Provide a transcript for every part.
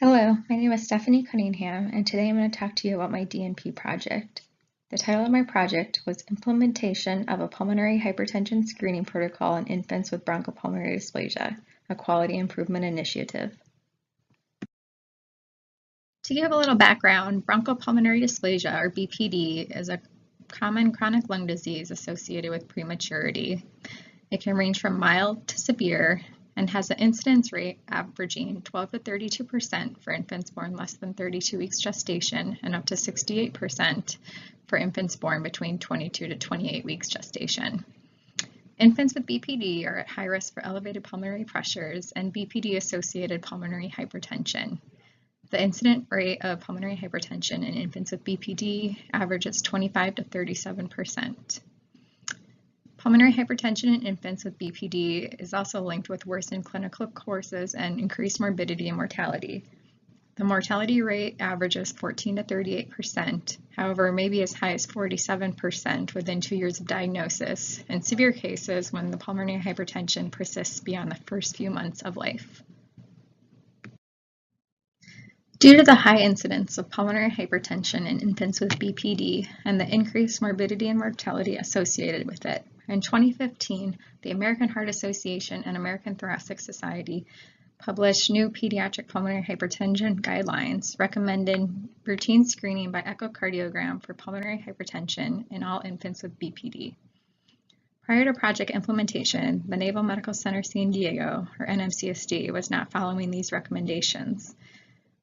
Hello, my name is Stephanie Cunningham, and today I'm going to talk to you about my DNP project. The title of my project was Implementation of a Pulmonary Hypertension Screening Protocol in Infants with Bronchopulmonary Dysplasia, a Quality Improvement Initiative. To give a little background, bronchopulmonary dysplasia, or BPD, is a common chronic lung disease associated with prematurity. It can range from mild to severe and has an incidence rate averaging 12 to 32% for infants born less than 32 weeks gestation and up to 68% for infants born between 22 to 28 weeks gestation. Infants with BPD are at high risk for elevated pulmonary pressures and BPD-associated pulmonary hypertension. The incident rate of pulmonary hypertension in infants with BPD averages 25 to 37%. Pulmonary hypertension in infants with BPD is also linked with worsened clinical courses and increased morbidity and mortality. The mortality rate averages 14 to 38%, however, may be as high as 47% within 2 years of diagnosis, in severe cases when the pulmonary hypertension persists beyond the first few months of life. Due to the high incidence of pulmonary hypertension in infants with BPD and the increased morbidity and mortality associated with it, in 2015, the American Heart Association and American Thoracic Society published new pediatric pulmonary hypertension guidelines recommending routine screening by echocardiogram for pulmonary hypertension in all infants with BPD. Prior to project implementation, the Naval Medical Center San Diego, or NMCSD, was not following these recommendations.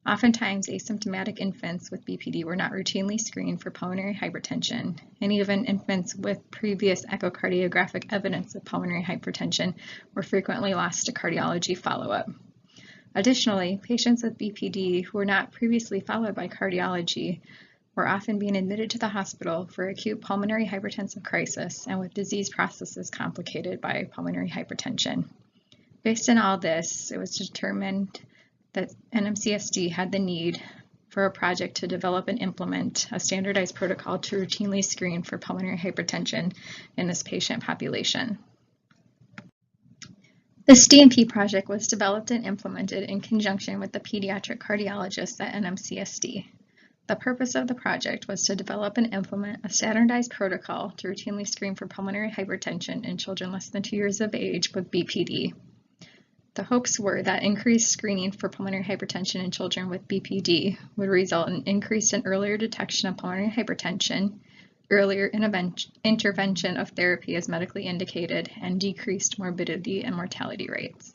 Oftentimes, asymptomatic infants with BPD were not routinely screened for pulmonary hypertension, and even infants with previous echocardiographic evidence of pulmonary hypertension were frequently lost to cardiology follow-up. Additionally, patients with BPD who were not previously followed by cardiology were often being admitted to the hospital for acute pulmonary hypertensive crisis and with disease processes complicated by pulmonary hypertension. Based on all this, it was determined that NMCSD had the need for a project to develop and implement a standardized protocol to routinely screen for pulmonary hypertension in this patient population. This DNP project was developed and implemented in conjunction with the pediatric cardiologists at NMCSD. The purpose of the project was to develop and implement a standardized protocol to routinely screen for pulmonary hypertension in children less than 2 years of age with BPD. The hopes were that increased screening for pulmonary hypertension in children with BPD would result in increased and earlier detection of pulmonary hypertension, earlier intervention of therapy as medically indicated, and decreased morbidity and mortality rates.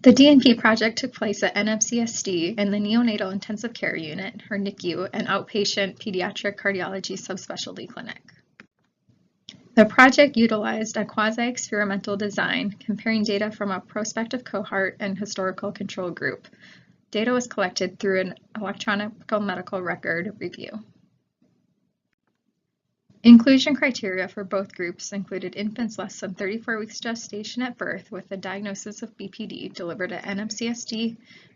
The DNP project took place at NMCSD in the Neonatal Intensive Care Unit, or NICU, an outpatient pediatric cardiology subspecialty clinic. The project utilized a quasi-experimental design comparing data from a prospective cohort and historical control group. Data was collected through an electronic medical record review. Inclusion criteria for both groups included infants less than 34 weeks gestation at birth with a diagnosis of BPD delivered at NMCSD,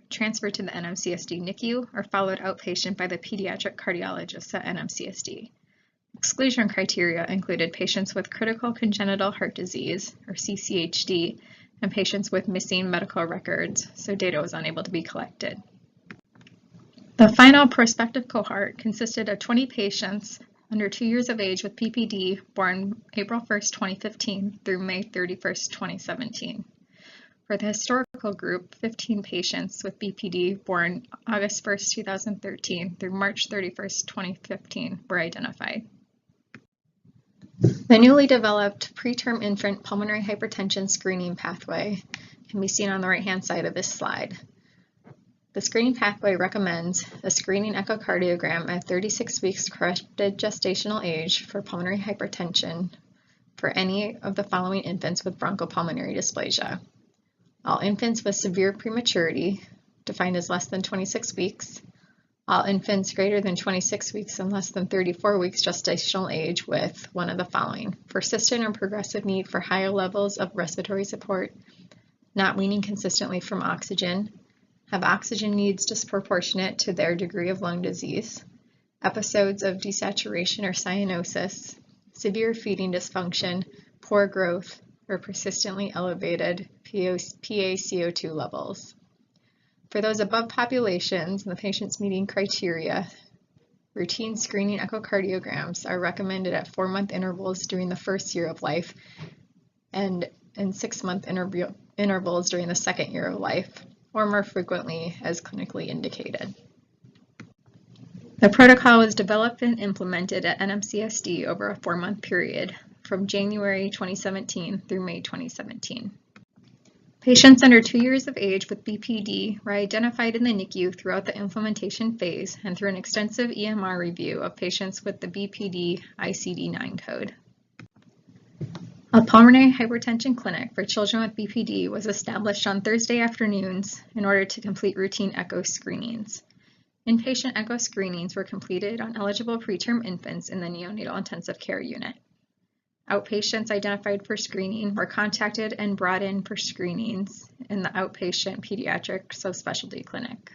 transferred to the NMCSD NICU, or followed outpatient by the pediatric cardiologist at NMCSD. Exclusion criteria included patients with critical congenital heart disease, or CCHD, and patients with missing medical records, so data was unable to be collected. The final prospective cohort consisted of 20 patients under 2 years of age with PPD born April 1, 2015 through May 31, 2017. For the historical group, 15 patients with BPD born August 1, 2013 through March 31, 2015 were identified. The newly developed preterm infant pulmonary hypertension screening pathway can be seen on the right-hand side of this slide. The screening pathway recommends a screening echocardiogram at 36 weeks corrected gestational age for pulmonary hypertension for any of the following infants with bronchopulmonary dysplasia. All infants with severe prematurity, defined as less than 26 weeks, all infants greater than 26 weeks and less than 34 weeks gestational age with one of the following: persistent or progressive need for higher levels of respiratory support, not weaning consistently from oxygen, have oxygen needs disproportionate to their degree of lung disease, episodes of desaturation or cyanosis, severe feeding dysfunction, poor growth, or persistently elevated PaCO2 levels. For those above populations and the patients meeting criteria, routine screening echocardiograms are recommended at 4-month intervals during the first year of life and in 6-month intervals during the second year of life, or more frequently as clinically indicated. The protocol was developed and implemented at NMCSD over a 4-month period from January 2017 through May 2017. Patients under 2 years of age with BPD were identified in the NICU throughout the implementation phase and through an extensive EMR review of patients with the BPD ICD-9 code. A pulmonary hypertension clinic for children with BPD was established on Thursday afternoons in order to complete routine echo screenings. Inpatient echo screenings were completed on eligible preterm infants in the neonatal intensive care unit. Outpatients identified for screening were contacted and brought in for screenings in the outpatient pediatric subspecialty clinic.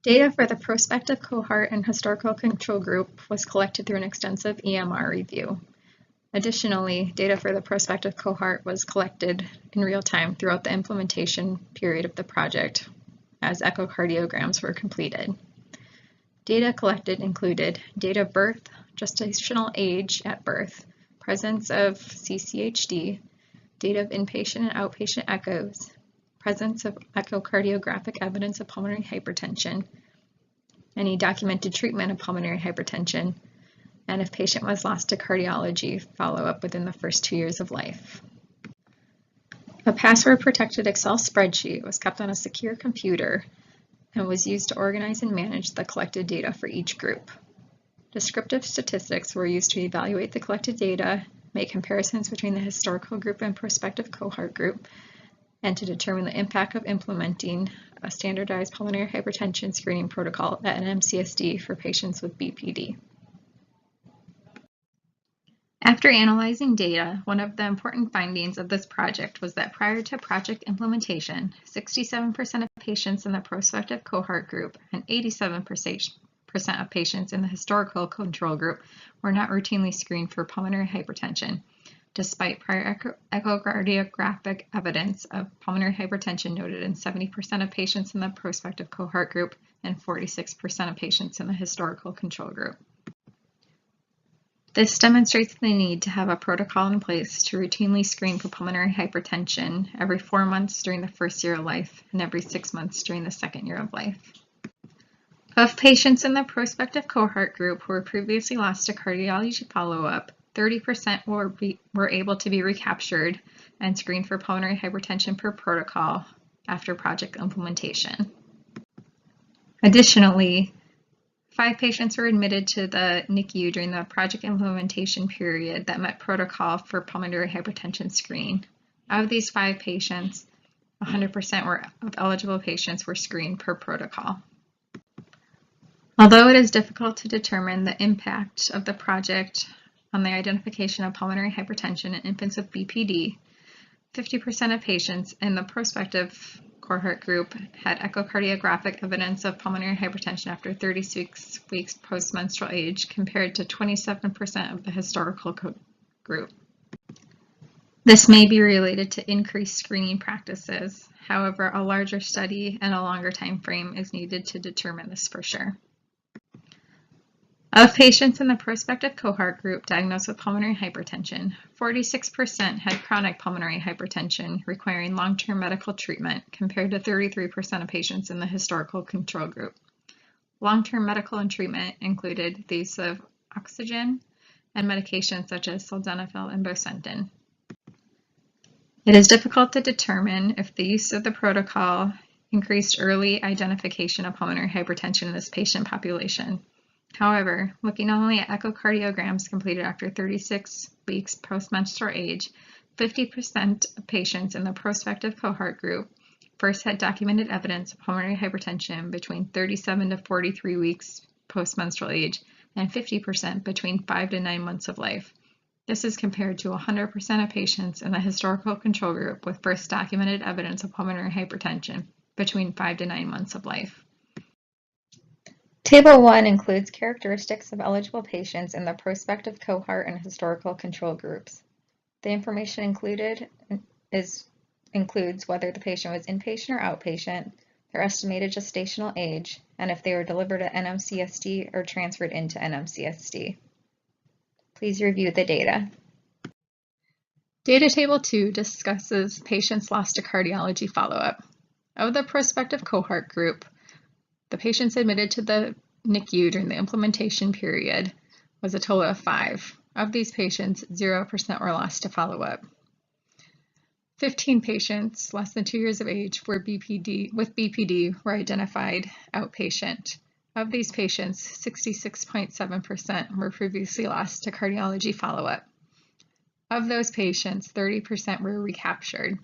Data for the prospective cohort and historical control group was collected through an extensive EMR review. Additionally, data for the prospective cohort was collected in real time throughout the implementation period of the project as echocardiograms were completed. Data collected included date of birth, gestational age at birth, presence of CCHD, date of inpatient and outpatient echoes, presence of echocardiographic evidence of pulmonary hypertension, any documented treatment of pulmonary hypertension, and if patient was lost to cardiology, follow-up within the first 2 years of life. A password-protected Excel spreadsheet was kept on a secure computer and was used to organize and manage the collected data for each group. Descriptive statistics were used to evaluate the collected data, make comparisons between the historical group and prospective cohort group, and to determine the impact of implementing a standardized pulmonary hypertension screening protocol at an MCSD for patients with BPD. After analyzing data, one of the important findings of this project was that prior to project implementation, 67% of patients in the prospective cohort group and 87% of patients in the historical control group were not routinely screened for pulmonary hypertension, despite prior echocardiographic evidence of pulmonary hypertension noted in 70% of patients in the prospective cohort group and 46% of patients in the historical control group. This demonstrates the need to have a protocol in place to routinely screen for pulmonary hypertension every 4 months during the first year of life and every 6 months during the second year of life. Of patients in the prospective cohort group who were previously lost to cardiology follow-up, 30% were able to be recaptured and screened for pulmonary hypertension per protocol after project implementation. Additionally, 5 patients were admitted to the NICU during the project implementation period that met protocol for pulmonary hypertension screening. Out of these 5 patients, 100% of eligible patients were screened per protocol. Although it is difficult to determine the impact of the project on the identification of pulmonary hypertension in infants with BPD, 50% of patients in the prospective cohort group had echocardiographic evidence of pulmonary hypertension after 36 weeks post-menstrual age compared to 27% of the historical group. This may be related to increased screening practices. However, a larger study and a longer time frame is needed to determine this for sure. Of patients in the prospective cohort group diagnosed with pulmonary hypertension, 46% had chronic pulmonary hypertension requiring long-term medical treatment compared to 33% of patients in the historical control group. Long-term medical and treatment included the use of oxygen and medications such as sildenafil and bosentan. It is difficult to determine if the use of the protocol increased early identification of pulmonary hypertension in this patient population. However, looking only at echocardiograms completed after 36 weeks post-menstrual age, 50% of patients in the prospective cohort group first had documented evidence of pulmonary hypertension between 37 to 43 weeks post-menstrual age and 50% between 5 to 9 months of life. This is compared to 100% of patients in the historical control group with first documented evidence of pulmonary hypertension between 5 to 9 months of life. Table 1 includes characteristics of eligible patients in the prospective cohort and historical control groups. The information included is includes whether the patient was inpatient or outpatient, their estimated gestational age, and if they were delivered at NMCSD or transferred into NMCSD. Please review the data. Data Table 2 discusses patients lost to cardiology follow-up. Of the prospective cohort group, the patients admitted to the NICU during the implementation period was a total of 5. Of these patients, 0% were lost to follow-up. 15 patients less than 2 years of age with BPD were identified outpatient. Of these patients, 66.7% were previously lost to cardiology follow-up. Of those patients, 30% were recaptured.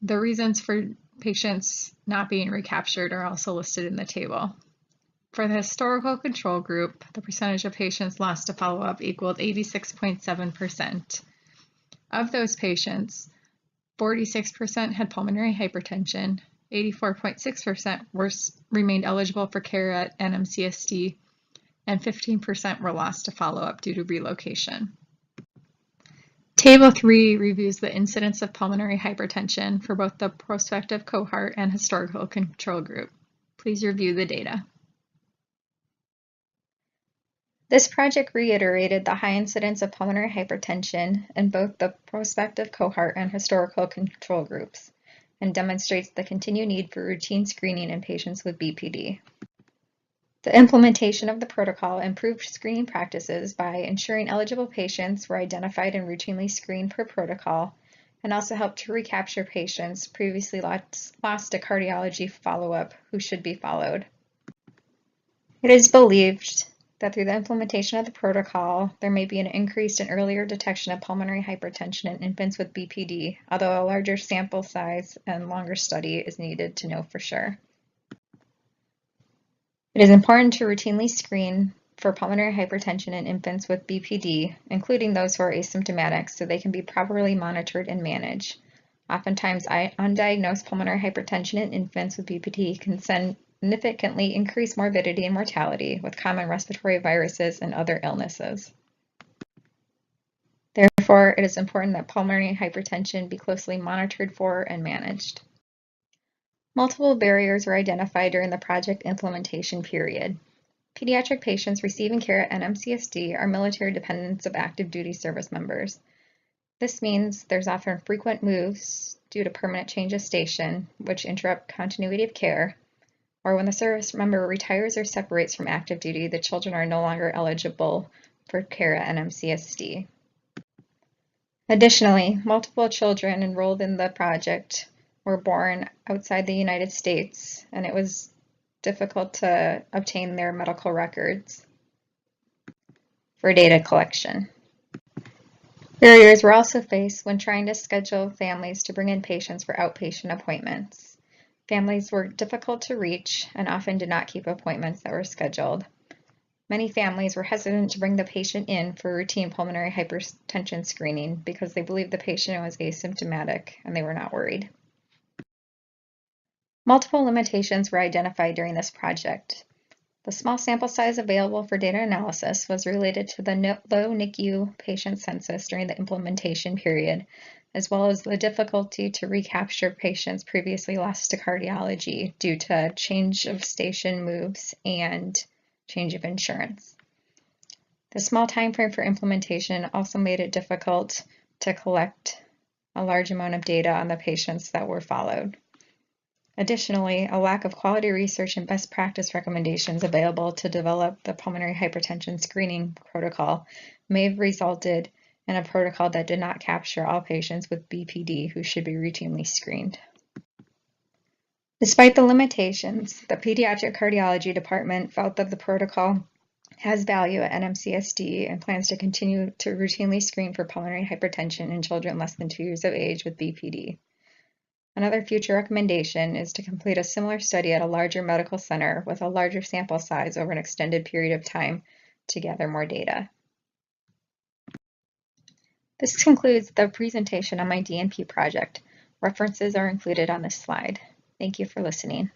The reasons for patients not being recaptured are also listed in the table. For the historical control group, the percentage of patients lost to follow-up equaled 86.7%. Of those patients, 46% had pulmonary hypertension, 84.6% remained eligible for care at NMCSD, and 15% were lost to follow-up due to relocation. Table 3 reviews the incidence of pulmonary hypertension for both the prospective cohort and historical control group. Please review the data. This project reiterated the high incidence of pulmonary hypertension in both the prospective cohort and historical control groups, and demonstrates the continued need for routine screening in patients with BPD. The implementation of the protocol improved screening practices by ensuring eligible patients were identified and routinely screened per protocol, and also helped to recapture patients previously lost to cardiology follow-up who should be followed. It is believed that through the implementation of the protocol, there may be an increase in earlier detection of pulmonary hypertension in infants with BPD, although a larger sample size and longer study is needed to know for sure. It is important to routinely screen for pulmonary hypertension in infants with BPD, including those who are asymptomatic, so they can be properly monitored and managed. Oftentimes, undiagnosed pulmonary hypertension in infants with BPD can significantly increase morbidity and mortality with common respiratory viruses and other illnesses. Therefore, it is important that pulmonary hypertension be closely monitored for and managed. Multiple barriers were identified during the project implementation period. Pediatric patients receiving care at NMCSD are military dependents of active duty service members. This means there's often frequent moves due to permanent change of station, which interrupt continuity of care, or when the service member retires or separates from active duty, the children are no longer eligible for care at NMCSD. Additionally, multiple children enrolled in the project were born outside the United States, and it was difficult to obtain their medical records for data collection. Barriers were also faced when trying to schedule families to bring in patients for outpatient appointments. Families were difficult to reach and often did not keep appointments that were scheduled. Many families were hesitant to bring the patient in for routine pulmonary hypertension screening because they believed the patient was asymptomatic and they were not worried. Multiple limitations were identified during this project. The small sample size available for data analysis was related to the low NICU patient census during the implementation period, as well as the difficulty to recapture patients previously lost to cardiology due to change of station moves and change of insurance. The small time frame for implementation also made it difficult to collect a large amount of data on the patients that were followed. Additionally, a lack of quality research and best practice recommendations available to develop the pulmonary hypertension screening protocol may have resulted in a protocol that did not capture all patients with BPD who should be routinely screened. Despite the limitations, the Pediatric Cardiology Department felt that the protocol has value at NMCSD and plans to continue to routinely screen for pulmonary hypertension in children less than 2 years of age with BPD. Another future recommendation is to complete a similar study at a larger medical center with a larger sample size over an extended period of time to gather more data. This concludes the presentation on my DNP project. References are included on this slide. Thank you for listening.